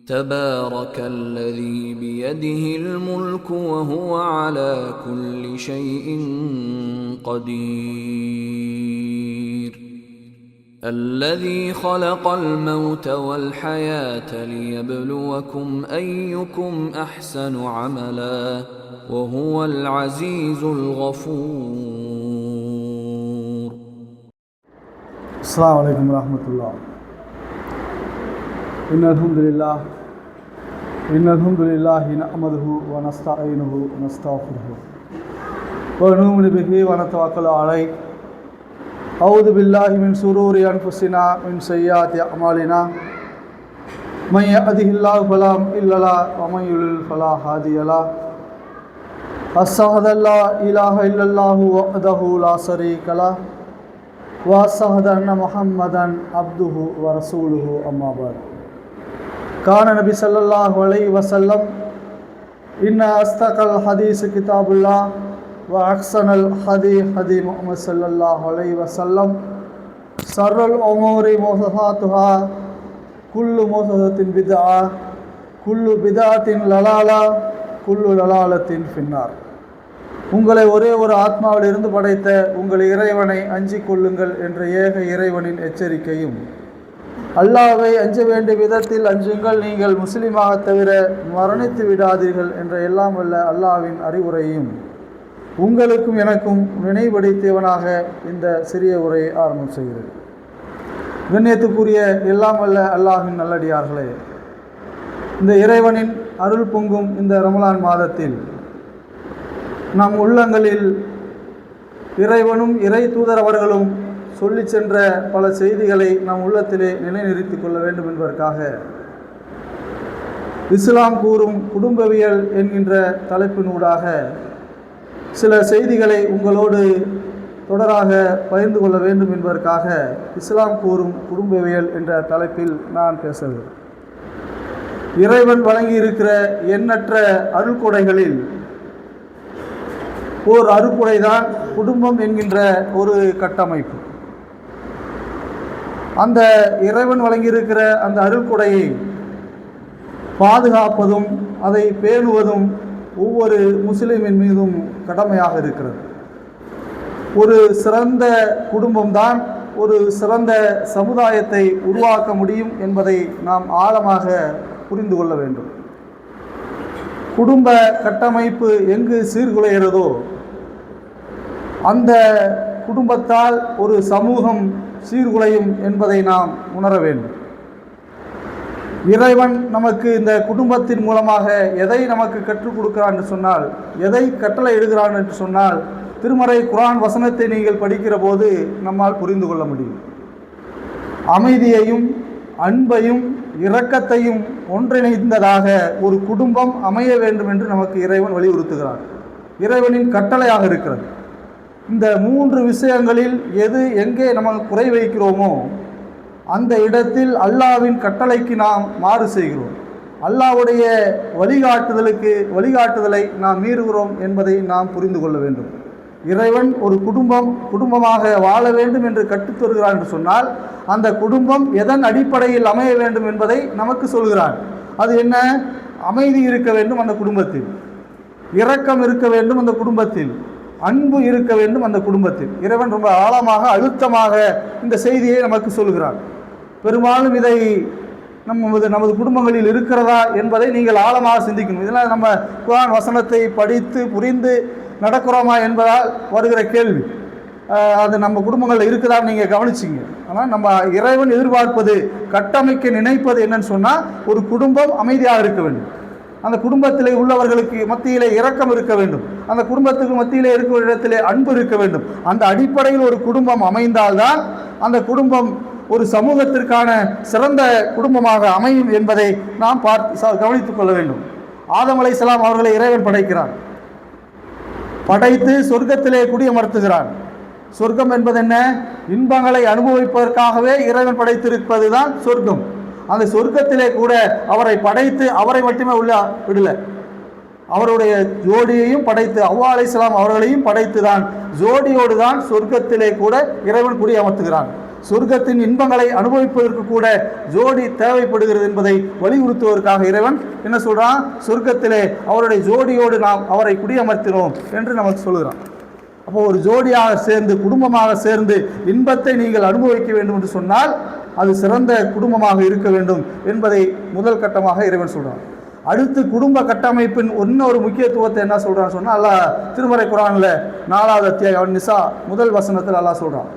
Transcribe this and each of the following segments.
تبارك الذي بيده الملك وهو على كل شيء قدير الذي خلق الموت والحياة ليبلوكم أيكم أحسن عملا وهو العزيز الغفور. السلام عليكم ورحمة الله. إن الحمد لله نحمده ونستعينه ونستغفره ونؤمن به ونتوكل عليه. أعوذ بالله من شرور أنفسنا من سيئات أعمالنا من يهده الله فلا مضل له ومن يضلل فلا هادي له. أشهد أن لا إله إلا الله وحده لا شريك له وأشهد أن محمدا عبده ورسوله أما بعد. كان النبي صلى الله عليه وسلم إن أصدق الحديث كتاب الله وأحسن الهدي هدي محمد صلى الله عليه وسلم شر الأمور محدثاتها كل محدثة بدعة كل بدعة ضلالة كل ضلالة في النار. உங்களை ஒரே ஒரு ஆத்மாவிலிருந்து படைத்த உங்கள் இறைவனை அஞ்சிக் கொள்ளுங்கள் என்ற ஏக இறைவனின் எச்சரிக்கையும், அல்லாஹ்வை அஞ்ச வேண்டிய விதத்தில் அஞ்சுங்கள், நீங்கள் முஸ்லிமாக தவிர மரணித்து விடாதீர்கள் என்ற எல்லாம் வல்ல அல்லாஹ்வின் அறிவுரையும் உங்களுக்கும் எனக்கும் நினைவுபடுத்தியவனாக இந்த சிறிய உரையை ஆரம்பம் செய்கிறது. கண்ணியத்துக்குரிய எல்லாம் வல்ல அல்லாஹ்வின் நல்லடியார்களே, இந்த இறைவனின் அருள் பொங்கும் இந்த ரமலான் மாதத்தில் நம் உள்ளங்களில் இறைவனும் இறை தூதர் அவர்களும் சொல்லி சென்ற பல செய்திகளை நம் உள்ளத்திலே நிலைநிறுத்திக் கொள்ள வேண்டும் என்பதற்காக இஸ்லாம் கூறும் குடும்பவியல் என்கின்ற தலைப்பினூடாக சில செய்திகளை உங்களோடு தொடராக பகிர்ந்து கொள்ள வேண்டும் என்பதற்காக இஸ்லாம் கூறும் குடும்பவியல் என்ற தலைப்பில் நான் பேசுகிறேன். இறைவன் வழங்கியிருக்கிற எண்ணற்ற அருள்கொடைகளில் ஓர் அருள்கொடைதான் குடும்பம் என்கின்ற ஒரு கட்டமைப்பு. அந்த இறைவன் வழங்கியிருக்கிற அந்த அருள்கொடையை பாதுகாப்பதும் அதை பேணுவதும் ஒவ்வொரு முஸ்லிமின் மீதும் கடமையாக இருக்கிறது. ஒரு சிறந்த குடும்பம்தான் ஒரு சிறந்த சமுதாயத்தை உருவாக்க முடியும் என்பதை நாம் ஆழமாக புரிந்து கொள்ள வேண்டும். குடும்ப கட்டமைப்பு எங்கு சீர்குலைகிறதோ அந்த குடும்பத்தால் ஒரு சமூகம் சீர்குலையும் என்பதை நாம் உணர வேண்டும். இறைவன் நமக்கு இந்த குடும்பத்தின் மூலமாக எதை நமக்கு கற்றுக் கொடுக்கிறான் என்று சொன்னால், எதை கட்டளை இடுகிறான் என்று சொன்னால், திருமறை குர்ஆன் வசனத்தை நீங்கள் படிக்கிற போது நம்மால் புரிந்து கொள்ள முடியும். அமைதியையும் அன்பையும் இரக்கத்தையும் ஒன்றிணைந்ததாக ஒரு குடும்பம் அமைய வேண்டும் என்று நமக்கு இறைவன் வலியுறுத்துகிறான். இறைவனின் கட்டளையாக இருக்கிறது. இந்த மூன்று விஷயங்களில் எது எங்கே நம்ம குறை வைக்கிறோமோ அந்த இடத்தில் அல்லாஹ்வின் கட்டளைக்கு நாம் மாறு செய்கிறோம். அல்லாஹ்வுடைய வழிகாட்டுதலை நாம் மீறுகிறோம் என்பதை நாம் புரிந்து கொள்ள வேண்டும். இறைவன் ஒரு குடும்பமாக வாழ வேண்டும் என்று கற்றுத்தருகிறான் என்று சொன்னால் அந்த குடும்பம் எதன் அடிப்படையில் அமைய வேண்டும் என்பதை நமக்கு சொல்கிறான். அது என்ன? அமைதி இருக்க வேண்டும் அந்த குடும்பத்தில், இரக்கம் இருக்க வேண்டும் அந்த குடும்பத்தில், அன்பு இருக்க வேண்டும் அந்த குடும்பத்தில். இறைவன் ரொம்ப ஆழமாக அழுத்தமாக இந்த செய்தியை நமக்கு சொல்கிறான். பெரும்பாலும் இதை நமது குடும்பங்களில் இருக்கிறதா என்பதை நீங்கள் ஆழமாக சிந்திக்கணும். இதனால் நம்ம குர்ஆன் வசனத்தை படித்து புரிந்து நடக்கிறோமா என்பதால் வருகிற கேள்வி. அது நம்ம குடும்பங்களில் இருக்குதான்னு நீங்கள் கவனிச்சிங்க. ஆனால் நம்ம இறைவன் எதிர்பார்ப்பது, கட்டமைக்க நினைப்பது என்னன்னு சொன்னால், ஒரு குடும்பம் அமைதியாக இருக்க வேண்டும், அந்த குடும்பத்திலே உள்ளவர்களுக்கு மத்தியிலே இரக்கம் இருக்க வேண்டும், அந்த குடும்பத்துக்கு மத்தியிலே இருக்கிற இடத்திலே அன்பு இருக்க வேண்டும். அந்த அடிப்படையில் ஒரு குடும்பம் அமைந்தால்தான் அந்த குடும்பம் ஒரு சமூகத்திற்கான சிறந்த குடும்பமாக அமையும் என்பதை நாம் கவனித்துக் கொள்ள வேண்டும். ஆதம் அலைஹிஸ்ஸலாம் அவர்களை இறைவன் படைக்கிறான். படைத்து சொர்க்கத்திலே குடியமர்த்துகிறான். சொர்க்கம் என்பது என்ன? இன்பங்களை அனுபவிப்பதற்காகவே இறைவன் படைத்திருப்பது தான் சொர்க்கம். அந்த சொர்க்கத்திலே கூட அவரை படைத்து அவரை மட்டுமே உள்ள விடல, அவருடைய ஜோடியையும் படைத்து, ஹவ்வா அலைஹிஸ்ஸலாம் அவர்களையும் படைத்து தான் ஜோடியோடு தான் சொர்க்கத்திலே கூட இறைவன் குடியமர்த்துகிறான். சொர்க்கத்தின் இன்பங்களை அனுபவிப்பதற்கு கூட ஜோடி தேவைப்படுகிறது என்பதை வலியுறுத்துவதற்காக இறைவன் என்ன சொல்றான், சொர்க்கத்திலே அவருடைய ஜோடியோடு நாம் அவரை குடியமர்த்தினோம் என்று நமக்கு சொல்கிறான். அப்போ ஒரு ஜோடியாக சேர்ந்து குடும்பமாக சேர்ந்து இன்பத்தை நீங்கள் அனுபவிக்க வேண்டும் என்று சொன்னால் அது சிறந்த குடும்பமாக இருக்க வேண்டும் என்பதை முதல் கட்டமாக இறைவன் சொல்றான். அடுத்து குடும்ப கட்டமைப்பின் இன்னொரு முக்கியத்துவத்தை என்ன சொல்றான்னு சொன்னால், அல்லாஹ் திருமறை குர்ஆன்ல 4வது அத்தியாயம் நிசா முதல் வசனத்தில் அல்லாஹ் சொல்றான்,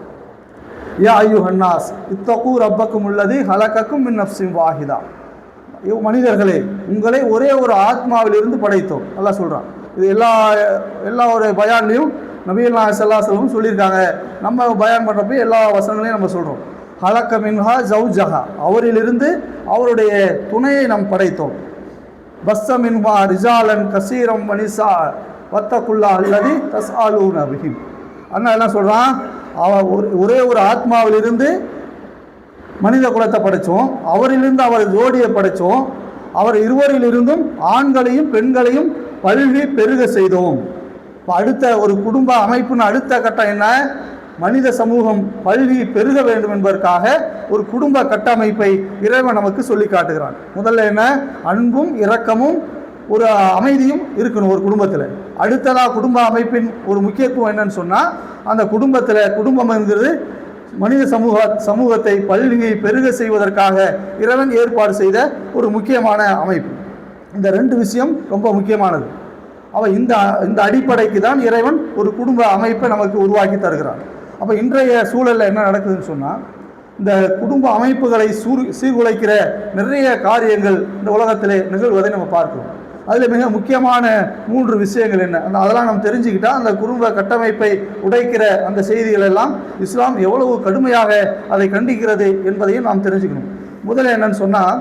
யா அய்யுஹன்னாஸ் இத்தகு ரப்பக்கும் உள்ளதி ஹலகக்கும் மின் நஃப்ஸின் வாஹிதா. மனிதர்களே, உங்களை ஒரே ஒரு ஆத்மாவிலிருந்து படைத்தோம் அல்லாஹ் சொல்றான். இது எல்லா ஒரு பயான்லையும் நபிகள் நாயகம் ஸல்லல்லாஹு அலைஹி வஸல்லம் சொல்லியிருக்காங்க. நம்ம பயான் பண்ணுறப்ப எல்லா வசனங்களையும் நம்ம சொல்கிறோம். ஹலக்க மின்ஹா ஜௌஜஹா, அவரிலிருந்து அவருடைய துணையை நாம் படைத்தோம். பஸ்ஸ மின்ஹா ரிஜாலன் கசீரம் வனிசா வத்தகுல்லா அல்லதி தஸ்ஆலூன பிஹி. அண்ணா என்ன சொல்கிறான், ஒரே ஒரு ஆத்மாவிலிருந்து மனித குலத்தை படைத்தோம், அவரிலிருந்து அவர் ஜோடியை படைத்தோம், அவர் இருவரிலிருந்தும் ஆண்களையும் பெண்களையும் பல்கி பெருக செய்தோம். அடுத்த ஒரு குடும்ப அமைப்புன்னு அடுத்த கட்டம் என்ன, மனித சமூகம் பல்கி பெருக வேண்டும் என்பதற்காக ஒரு குடும்ப கட்டமைப்பை இறைவன் நமக்கு சொல்லி காட்டுகிறான். முதல்ல என்ன, அன்பும் இரக்கமும் ஒரு அமைதியும் இருக்கணும் ஒரு குடும்பத்தில். அடுத்ததாக குடும்ப அமைப்பின் ஒரு முக்கியத்துவம் என்னன்னு சொன்னால், அந்த குடும்பம் என்கிறது மனித சமூகத்தை பல்கி பெருக செய்வதற்காக இறைவன் ஏற்பாடு செய்த ஒரு முக்கியமான அமைப்பு. இந்த 2 விஷயம் ரொம்ப முக்கியமானது. அவன் இந்த அடிப்படைக்கு தான் இறைவன் ஒரு குடும்ப அமைப்பை நமக்கு உருவாக்கி தருகிறான். அப்போ இன்றைய சூழலில் என்ன நடக்குதுன்னு சொன்னால், இந்த குடும்ப அமைப்புகளை சீர்குலைக்கிற நிறைய காரியங்கள் இந்த உலகத்திலே நிகழ்வதை நம்ம பார்க்கிறோம். அதில் மிக முக்கியமான 3 விஷயங்கள் என்ன, அதெல்லாம் நம்ம தெரிஞ்சுக்கிட்டால் அந்த குடும்ப கட்டமைப்பை உடைக்கிற அந்த செய்திகள் எல்லாம் இஸ்லாம் எவ்வளவு கடுமையாக அதை கண்டிக்கிறது என்பதையும் நாம் தெரிஞ்சுக்கணும். முதல்ல என்னன்னு சொன்னால்,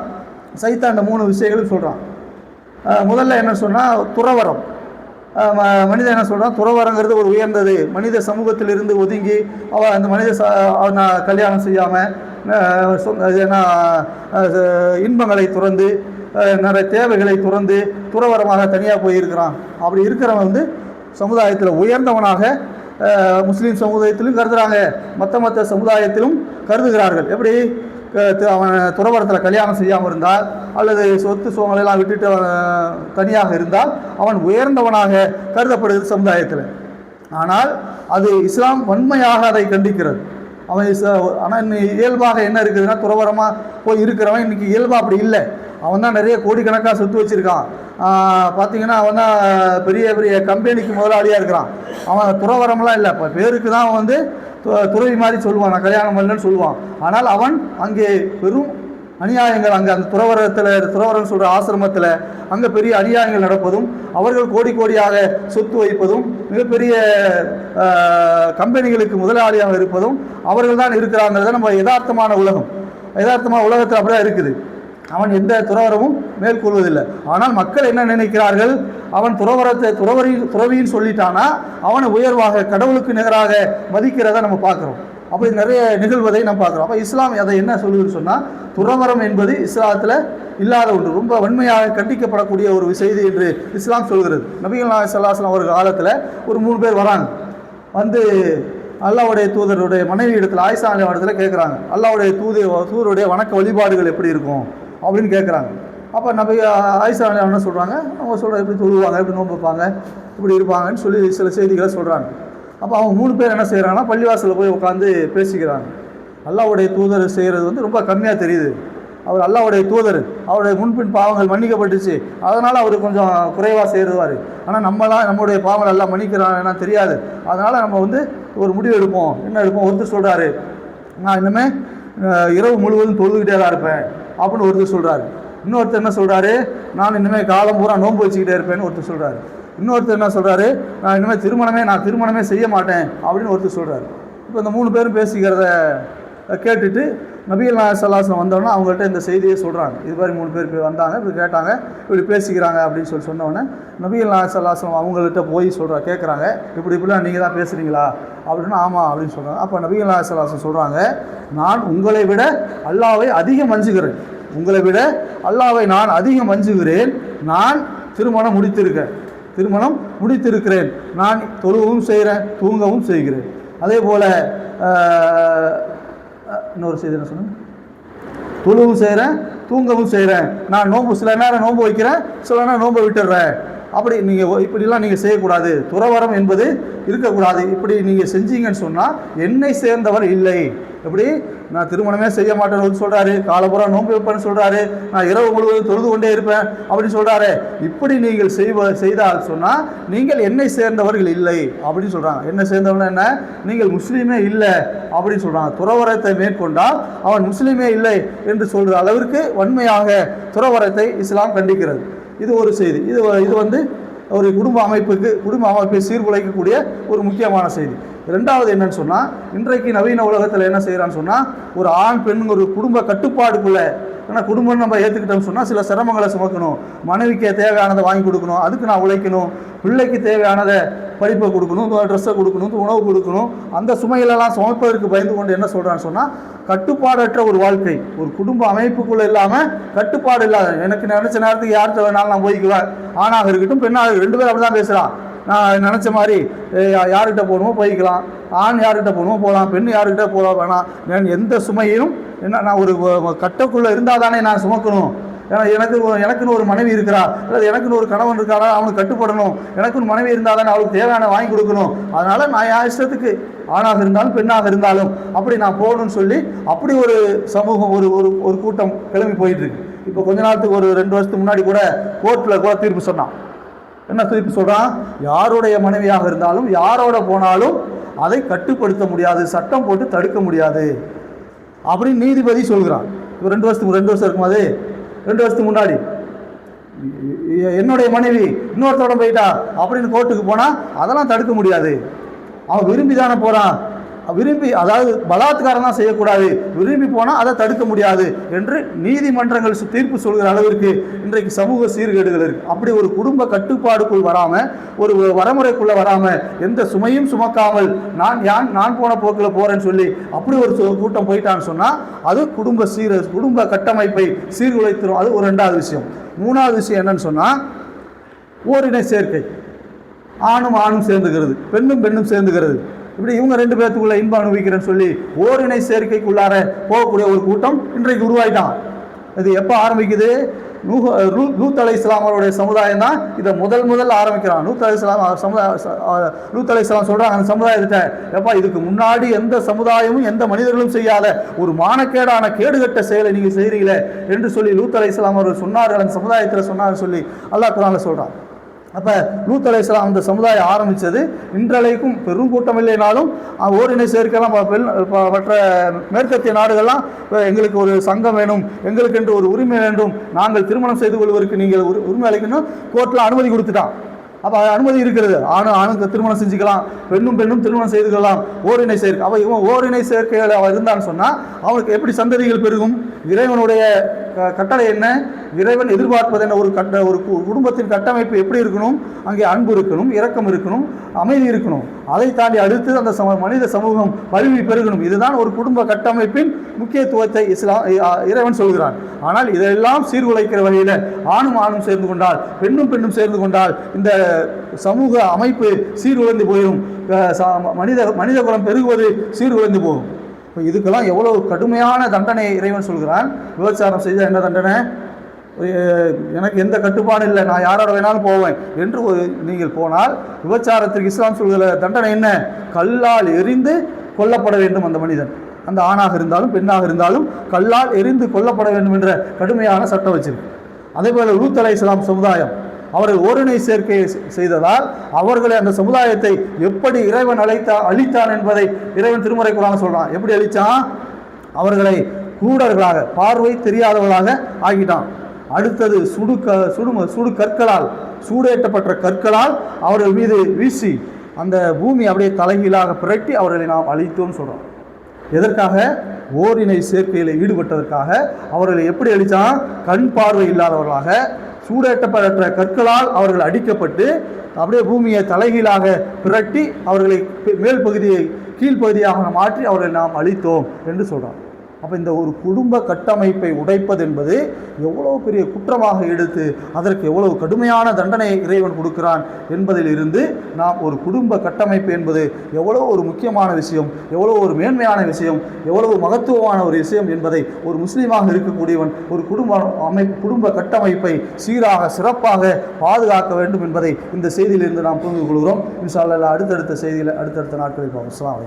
சைத்தான் 3 விஷயங்களும் சொல்கிறான். முதல்ல என்ன சொன்னால், துறவரம். மனிதன் என்ன சொல்கிறான், துறவரங்கிறது ஒரு உயர்ந்தது, மனித சமூகத்திலிருந்து ஒதுங்கி அந்த கல்யாணம் செய்யாமல் இன்பங்களை துறந்து நிறைய தேவைகளை துறந்து துறவரமாக தனியாக போயிருக்கிறான். அப்படி இருக்கிறவன் சமுதாயத்தில் உயர்ந்தவனாக முஸ்லீம் சமுதாயத்திலும் கருதுகிறாங்க, மற்ற சமுதாயத்திலும் கருதுகிறார்கள். எப்படி அவன் துறவரத்தில் கல்யாணம் செய்யாமல் இருந்தால் அல்லது சொத்து சுகங்களெல்லாம் விட்டுட்டு தனியாக இருந்தால் அவன் உயர்ந்தவனாக கருதப்படுகிறது சமுதாயத்தில். ஆனால் அது இஸ்லாம் வன்மையாக அதை கண்டிக்கிறது. ஆனால் இயல்பாக என்ன இருக்குதுன்னா, துறவரமாக போய் இருக்கிறவன் இன்றைக்கி இயல்பாக அப்படி இல்லை. அவன் தான் நிறைய கோடிக்கணக்காக சொத்து வச்சுருக்கான். பார்த்திங்கன்னா அவன் தான் பெரிய பெரிய கம்பெனிக்கு முதலாளியாக இருக்கிறான். அவன் துறவரம்லாம் இல்லை, இப்போ பேருக்கு தான் அவன் துறவி மாதிரி சொல்லுவான், நான் கல்யாணம் பண்ணலன்னு சொல்லுவான். ஆனால் அவன் அங்கே பெரும் அநியாயங்கள், அங்கே அந்த துறவரம் சொல்கிற ஆசிரமத்தில் அங்கே பெரிய அநியாயங்கள் நடப்பதும், அவர்கள் கோடியாக சொத்து வைப்பதும், மிகப்பெரிய கம்பெனிகளுக்கு முதலாளியாக இருப்பதும் அவர்கள் தான் இருக்கிறாங்கிறத நம்ம யதார்த்தமான உலகத்தில் அப்படியே இருக்குது. அவன் எந்த துறவரமும் மேற்கொள்வதில்லை. ஆனால் மக்கள் என்ன நினைக்கிறார்கள், அவன் துறவின்னு சொல்லிட்டானா அவனை உயர்வாக கடவுளுக்கு நிகராக மதிக்கிறத நம்ம பார்க்குறோம். அப்படி நிறைய நிகழ்வதை நம்ம பார்க்குறோம். அப்போ இஸ்லாம் அதை என்ன சொல்லுதுன்னு சொன்னால், துறவரம் என்பது இஸ்லாத்தில் இல்லாத ஒன்று, ரொம்ப வன்மையாக கண்டிக்கப்படக்கூடிய ஒரு செய்தி என்று இஸ்லாம் சொல்கிறது. நபிகள் நாயகம் ஸல்லல்லாஹு அலைஹி வஸல்லம் அவர்கள் காலத்தில் ஒரு 3 பேர் வராங்க. அல்லாஹ்வுடைய தூதருடைய மனைவி இடத்துல, ஆயிஷா இடத்துல கேட்குறாங்க, அல்லாஹ்வுடைய தூதருடைய வணக்க வழிபாடுகள் எப்படி இருக்கும் அப்படின்னு கேட்குறாங்க. அப்போ நபி ஆயிஷா என்ன சொல்கிறாங்க, அவங்க சொல்கிற எப்படி தொழுவாங்க, எப்படி நோன்பு வைப்பாங்க, இப்படி இருப்பாங்கன்னு சொல்லி சில செய்திகளை சொல்கிறாங்க. அப்போ அவங்க 3 பேர் என்ன செய்கிறாங்கன்னா, பள்ளிவாசலில் போய் உட்காந்து பேசிக்கிறாங்க. அல்லாஹ்வுடைய தூதர் செய்கிறது ரொம்ப கம்மியாக தெரியுது. அவர் அல்லாஹ்வுடைய தூதர், அவருடைய முன்பின் பாவங்கள் மன்னிக்கப்பட்டுச்சு, அதனால் அவர் கொஞ்சம் குறைவாக செய்கிறவார். ஆனால் நம்மளுடைய பாவங்கள் எல்லாம் மன்னிக்கிறாங்கன்னா தெரியாது. அதனால் நம்ம ஒரு முடிவு எடுப்போம். என்ன எடுப்போம், ஒருத்தர் சொல்கிறாரு, நான் இனிமேல் இரவு முழுவதும் தொழுதுகிட்டே தான் இருப்பேன் அப்படின்னு ஒருத்தர் சொல்கிறாரு. இன்னொருத்தர் என்ன சொல்கிறாரு, நான் இனிமேல் காலம் பூரா நோன்பு வச்சுக்கிட்டே இருப்பேன்னு ஒருத்தர் சொல்கிறாரு. இன்னொருத்தர் என்ன சொல்கிறாரு, நான் இனிமேல் திருமணமே செய்ய மாட்டேன் அப்படின்னு ஒருத்தர் சொல்கிறாரு. இப்போ இந்த 3 பேரும் பேசிக்கிறத கேட்டுட்டு நபிகள் நாயகம் ஸல்லல்லாஹு அலைஹி வஸல்லம் வந்தோடனே அவங்கள்ட்ட இந்த செய்தியை சொல்கிறாங்க. இது மாதிரி 3 பேர் வந்தாங்க, இப்படி கேட்டாங்க, இப்படி பேசிக்கிறாங்க அப்படின்னு சொன்னோடனே நபிகள் நாயகம் ஸல்லல்லாஹு அலைஹி வஸல்லம் அவங்கள்ட்ட போய் கேட்குறாங்க, இப்படிலாம் நீங்கள் தான் பேசுகிறீங்களா அப்படின்னு. ஆமாம் அப்படின்னு சொல்கிறாங்க. அப்போ நபிகள் நாயகம் ஸல்லல்லாஹு அலைஹி வஸல்லம் சொல்கிறாங்க, நான் உங்களை விட அல்லாஹ்வை அதிகம் அஞ்சுகிறேன், நான் அதிகம் அஞ்சுகிறேன். நான் திருமணம் முடித்திருக்கிறேன், நான் தொழுகவும் செய்கிறேன், தூங்கவும் செய்கிறேன். அதே போல் இன்னொரு செய்தி என்ன சொன்னேன், தொழுவும் செய்கிறேன் தூங்கவும் செய்கிறேன், நான் நோன்பு சில நேரம் நோன்பு வைக்கிறேன் சில நேரம் நோன்பை விட்டுடுறேன். அப்படி நீங்கள் இப்படிலாம் நீங்கள் செய்யக்கூடாது, துறவரம் என்பது இருக்கக்கூடாது. இப்படி நீங்கள் செஞ்சீங்கன்னு சொன்னால் என்னை சேர்ந்தவர் இல்லை. எப்படி நான் திருமணமே செய்ய மாட்டேன்னு சொல்கிறாரு, காலப்புறம் நோன்பு வைப்பேன்னு சொல்கிறாரு, நான் இரவு முழுவதும் தொழுது கொண்டே இருப்பேன் அப்படின்னு சொல்கிறாரு. இப்படி நீங்கள் செய்தால் சொன்னால் நீங்கள் என்னை சேர்ந்தவர்கள் இல்லை அப்படின்னு சொல்கிறாங்க. என்னை சேர்ந்தவர்கள் என்ன, நீங்கள் முஸ்லீமே இல்லை அப்படின்னு சொல்கிறாங்க. துறவரத்தை மேற்கொண்டால் அவன் முஸ்லீமே இல்லை என்று சொல்கிற அளவிற்கு வன்மையாக துறவரத்தை இஸ்லாம் கண்டிக்கிறது. இது ஒரு செய்தி. இது வந்து ஒரு குடும்ப அமைப்பை சீர்குலைக்கக்கூடிய ஒரு முக்கியமான செய்தி. ரெண்டாவது என்னன்னு சொன்னால், இன்றைக்கு நவீன உலகத்தில் என்ன செய்கிறான்னு சொன்னால், ஒரு ஆண் பெண் ஒரு குடும்ப கட்டுப்பாடுக்குள்ளே, ஏன்னா குடும்பம் நம்ம ஏற்றுக்கிட்டோம்னு சொன்னால் சில சிரமங்களை சுமக்கணும், மனைவிக்கு தேவையானதை வாங்கி கொடுக்கணும், அதுக்கு நான் உழைக்கணும், பிள்ளைக்கு தேவையானதை படிப்பை கொடுக்கணும், ட்ரெஸ்ஸை கொடுக்கணும், உணவு கொடுக்கணும், அந்த சுமைகளெல்லாம் சுமப்பதற்கு பயந்து கொண்டு என்ன சொல்கிறான்னு சொன்னால், கட்டுப்பாடற்ற ஒரு வாழ்க்கை, ஒரு குடும்ப அமைப்புக்குள்ளே இல்லாமல் கட்டுப்பாடு இல்லாத, எனக்கு நினச்ச நேரத்துக்கு யார்கிட்ட வேணாலும் நான் போய்க்குவேன், ஆணாக இருக்கட்டும் பெண்ணாக, ரெண்டு பேரும் அப்படி தான் பேசுகிறான். நான் நினச்ச மாதிரி யார்கிட்ட போகணுமோ போய்க்கலாம், ஆண் யார்கிட்ட போகணுமோ போகலாம், பெண் யார்கிட்ட போக வேணாம், நான் எந்த சுமையும் என்ன நான் ஒரு கட்டக்குள்ளே இருந்தால் தானே நான் சுமக்கணும், ஏன்னா எனக்குன்னு ஒரு மனைவி இருக்கிறா, அல்லது எனக்குன்னு ஒரு கணவன் இருக்காரா, அவனுக்கு கட்டுப்படணும், எனக்குன்னு மனைவி இருந்தால் தானே அவளுக்கு தேவையான வாங்கி கொடுக்கணும், அதனால் நான் என் இஷ்டத்துக்கு ஆணாக இருந்தாலும் பெண்ணாக இருந்தாலும் அப்படி நான் போகணும்னு சொல்லி அப்படி ஒரு சமூகம் ஒரு கூட்டம் கிளம்பி போயிட்டுருக்கு. இப்போ கொஞ்ச நாளுக்கு ஒரு 2 வருஷத்துக்கு முன்னாடி கூட கோர்ட்டில் கூட தீர்ப்பு சொன்னான். என்ன தீர்ப்பு சொல்கிறான், யாருடைய மனைவியாக இருந்தாலும் யாரோட போனாலும் அதை கட்டுப்படுத்த முடியாது, சட்டம் போட்டு தடுக்க முடியாது அப்படின்னு நீதிபதி சொல்கிறான். இப்போ 2 வருஷம் இருக்கும்போது 2 வருஷத்துக்கு முன்னாடி என்னுடைய மனைவி இன்னொருத்தோட போயிட்டா அப்படின்னு கோர்ட்டுக்கு போனால் அதெல்லாம் தடுக்க முடியாது, அவன் விரும்பி தானே போகிறான், விரும்பி, அதாவது பலாத்காரம் தான் செய்யக்கூடாது, விரும்பி போனால் அதை தடுக்க முடியாது என்று நீதிமன்றங்கள் தீர்ப்பு சொல்கிற அளவிற்கு இன்றைக்கு சமூக சீர்கேடுகள் இருக்குது. அப்படி ஒரு குடும்ப கட்டுப்பாடுக்குள் வராமல், ஒரு வரமுறைக்குள்ளே வராமல், எந்த சுமையும் சுமக்காமல் நான் போன போக்கில் போகிறேன்னு சொல்லி அப்படி ஒரு கூட்டம் போயிட்டான்னு சொன்னால் அது குடும்ப கட்டமைப்பை சீர்குலைத்திரும். அது ஒரு 2வது விஷயம். 3வது விஷயம் என்னன்னு சொன்னால், ஓரினை சேர்க்கை, ஆணும் சேர்ந்துக்கிறது, பெண்ணும் சேர்ந்துக்கிறது, இப்படி இவங்க 2 பேர்த்துக்குள்ள இன்பம் அனுபவிக்கிறேன்னு சொல்லி ஓரினை சேர்க்கைக்குள்ளார போகக்கூடிய ஒரு கூட்டம் இன்றைக்கு உருவாயிட்டான். இது எப்போ ஆரம்பிக்குது, லூத் அலைஹிஸ்ஸலாம் அவருடைய சமுதாயம் தான் இதை முதல் ஆரம்பிக்கிறான். லூத் அலைஹிஸ்ஸலாம் சொல்கிறாங்க அந்த சமுதாயத்தை, எப்பா இதுக்கு முன்னாடி எந்த சமுதாயமும் எந்த மனிதர்களும் செய்யாத ஒரு மானக்கேடான கேடுகட்ட செயலை நீங்கள் செய்கிறீங்களே என்று சொல்லி லூத் அலைஹிஸ்ஸலாம் அவர்கள் சொன்னார்கள், அந்த சமுதாயத்தில் சொன்னார்னு சொல்லி அல்லாஹ் குர்ஆன்ல சொல்கிறான். அப்போ லூத் அலைஹிஸ்ஸலாம் அந்த சமுதாயம் ஆரம்பித்தது இன்றளைக்கும் பெரும் கூட்டம் இல்லைனாலும் ஓரினை சேர்க்கலாம். மற்ற மேற்கத்திய நாடுகள்லாம் எங்களுக்கு ஒரு சங்கம் வேணும், எங்களுக்கு என்று ஒரு உரிமை வேண்டும், நாங்கள் திருமணம் செய்து கொள்வதற்கு நீங்கள் உரிமை அளிக்கணும், கோர்ட்டில் அனுமதி கொடுத்துட்டான். அப்போ அனுமதி இருக்கிறது, ஆணுக்கு திருமணம் செஞ்சுக்கலாம், பெண்ணும் திருமணம் செய்து கொள்ளலாம், ஓரினை சேர்க்கை. அப்போ இவன் ஓரினை சேர்க்கைகள் அவன் இருந்தான்னு சொன்னால் அவனுக்கு எப்படி சந்ததிகள் பெருகும்? இறைவனுடைய கட்டளை என்ன, இறைவன் எதிர்பார்ப்பது என்ன, ஒரு குடும்பத்தின் கட்டமைப்பு எப்படி இருக்கணும், அங்கே அன்பு இருக்கணும், இரக்கம் இருக்கணும், அமைதி இருக்கணும், அதை தாண்டி அடுத்து அந்த மனித சமூகம் வலிமை பெருகணும். இதுதான் ஒரு குடும்ப கட்டமைப்பின் முக்கியத்துவத்தை இறைவன் சொல்கிறான். ஆனால் இதெல்லாம் சீர்குலைக்கிற வகையில் ஆணும் சேர்ந்து கொண்டால், பெண்ணும் சேர்ந்து கொண்டால் இந்த சமூக அமைப்பு சீர்குலைந்து போயிடும், மனித குலம் பெருகுவது சீர்குலைந்து போகும். இப்போ இதுக்கெல்லாம் எவ்வளவு கடுமையான தண்டனை இறைவன் சொல்கிறான். விபச்சாரம் செய்தால் என்ன தண்டனை, எனக்கு எந்த கட்டுப்பாடு இல்லை, நான் யாரோட வேணாலும் போவேன் என்று நீங்கள் போனால் விபச்சாரத்திற்கு இஸ்லாம் சொல்கிற தண்டனை என்ன, கல்லால் எரிந்து கொல்லப்பட வேண்டும் அந்த மனிதன், அந்த ஆணாக இருந்தாலும் பெண்ணாக இருந்தாலும் கல்லால் எரிந்து கொல்லப்பட வேண்டும் என்ற கடுமையான சட்டம் வச்சிருக்கு. அதே போல லூத் அலைஹிஸ்ஸலாம் சமுதாயம் அவர்கள் ஓரினை சேர்க்கை செய்ததால் அவர்களை, அந்த சமுதாயத்தை எப்படி இறைவன் அழித்தான் என்பதை இறைவன் திருமறை குர்ஆன்ல சொல்றான். எப்படி அழிச்சான்? அவர்களை கூடர்களாக, பார்வை தெரியாதவர்களாக ஆக்கிட்டான். அடுத்தது சுடு கற்களால், சூடேற்றப்பட்ட கற்களால் அவர்கள் மீது வீசி அந்த பூமி அப்படியே தலைகீழாக புரட்டி அவர்களை நாம் அழித்தோம்னு சொல்கிறோம். எதற்காக? ஓரினை சேர்க்கையில் ஈடுபட்டதற்காக. அவர்களை எப்படி அழித்தான்? கண் பார்வை இல்லாதவர்களாக, சூடேற்றப்பட்ட கற்களால் அவர்கள் அடிக்கப்பட்டு அப்படியே பூமியை தலைகீழாக புரட்டி அவர்களை மேல் பகுதியை கீழ்ப்பகுதியாக மாற்றி அவர்களை நாம் அழித்தோம் என்று சொல்கிறோம். அப்போ இந்த ஒரு குடும்ப கட்டமைப்பை உடைப்பது என்பது எவ்வளோ பெரிய குற்றமாக எடுத்து அதற்கு எவ்வளவு கடுமையான தண்டனை இறைவன் கொடுக்கிறான் என்பதில் இருந்து நாம் ஒரு குடும்ப கட்டமைப்பு என்பது எவ்வளோ ஒரு முக்கியமான விஷயம், எவ்வளோ ஒரு மேன்மையான விஷயம், எவ்வளவு மகத்துவமான ஒரு விஷயம் என்பதை ஒரு முஸ்லீமாக இருக்கக்கூடியவன் ஒரு குடும்ப கட்டமைப்பை சீராக சிறப்பாக பாதுகாக்க வேண்டும் என்பதை இந்த செய்தியிலிருந்து நாம் புரிந்து கொள்கிறோம். இன்ஷா அல்லாஹ் அடுத்தடுத்த செய்தியில் அடுத்தடுத்த நாட்களில் பார்ப்போம். அஸ்ஸலாமு அலைக்கும்.